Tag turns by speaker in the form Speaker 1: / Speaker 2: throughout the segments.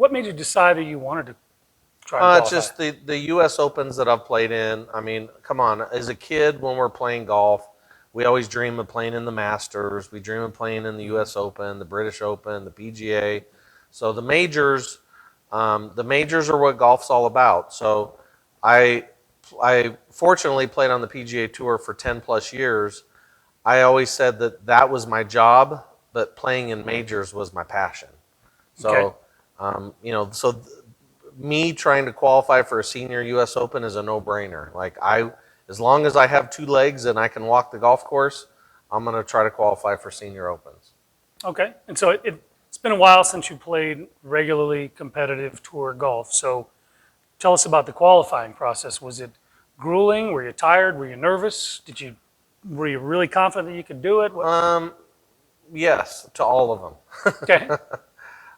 Speaker 1: What made you decide that you wanted to try and qualify?
Speaker 2: Just the U.S. Opens that I've played in. I mean, come on. As a kid, when we're playing golf, we always dream of playing in the Masters. We dream of playing in the U.S. Open, the British Open, the PGA. So the majors are what golf's all about. So I fortunately played on the PGA Tour for 10 plus years. I always said that was my job, but playing in majors was my passion. So, okay. Me trying to qualify for a senior U.S. Open is a no-brainer. As long as I have two legs and I can walk the golf course, I'm going to try to qualify for senior opens.
Speaker 1: Okay, and so it's been a while since you played regularly competitive tour golf. So tell us about the qualifying process. Was it grueling? Were you tired? Were you nervous? Were you really confident that you could do it?
Speaker 2: Yes, to all of them.
Speaker 1: Okay.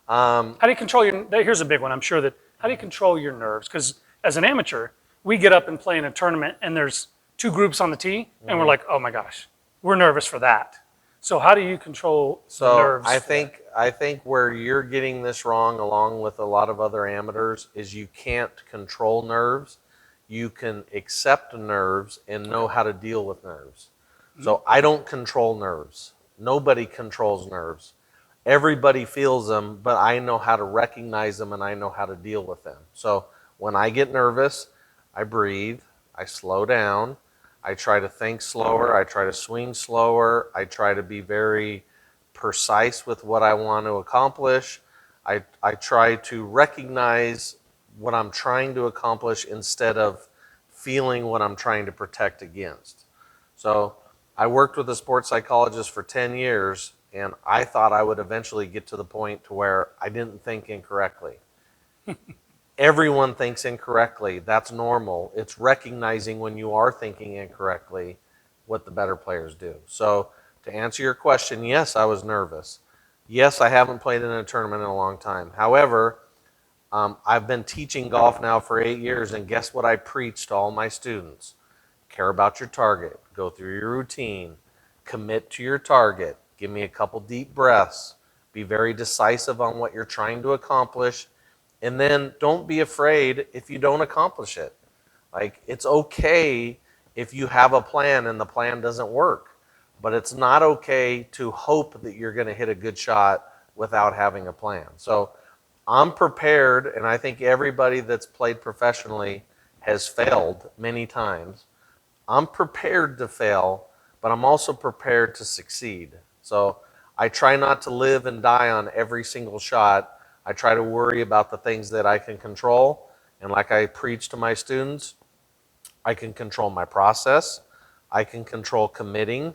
Speaker 1: How do you control here's a big one, I'm sure that, how do you control your nerves? Because as an amateur, we get up and play in a tournament and there's two groups on the tee and we're like, oh my gosh, we're nervous for that. So how do you control the nerves?
Speaker 2: I think where you're getting this wrong, along with a lot of other amateurs, is you can't control nerves. You can accept nerves and know how to deal with nerves. Mm-hmm. So I don't control nerves. Nobody controls nerves. Everybody feels them, but I know how to recognize them and I know how to deal with them. So when I get nervous, I breathe, I slow down, I try to think slower, I try to swing slower, I try to be very precise with what I want to accomplish. I try to recognize what I'm trying to accomplish instead of feeling what I'm trying to protect against. So I worked with a sports psychologist for 10 years, and I thought I would eventually get to the point to where I didn't think incorrectly. Everyone thinks incorrectly. That's normal. It's recognizing when you are thinking incorrectly what the better players do. So to answer your question, yes, I was nervous. Yes, I haven't played in a tournament in a long time. However, I've been teaching golf now for 8 years, and guess what I preach to all my students? Care about your target. Go through your routine. Commit to your target. Give me a couple deep breaths. Be very decisive on what you're trying to accomplish. And then don't be afraid if you don't accomplish it. It's okay if you have a plan and the plan doesn't work. But it's not okay to hope that you're going to hit a good shot without having a plan. So I'm prepared, and I think everybody that's played professionally has failed many times. I'm prepared to fail, but I'm also prepared to succeed. So I try not to live and die on every single shot. I try to worry about the things that I can control. And like I preach to my students, I can control my process. I can control committing.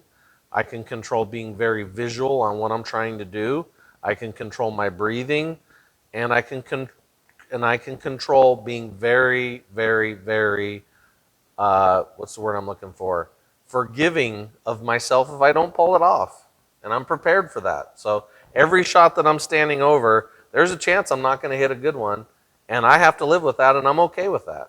Speaker 2: I can control being very visual on what I'm trying to do. I can control my breathing. And I can control being very, very, very, what's the word I'm looking for? Forgiving of myself if I don't pull it off. And I'm prepared for that. So every shot that I'm standing over, there's a chance I'm not going to hit a good one. And I have to live with that, and I'm okay with that.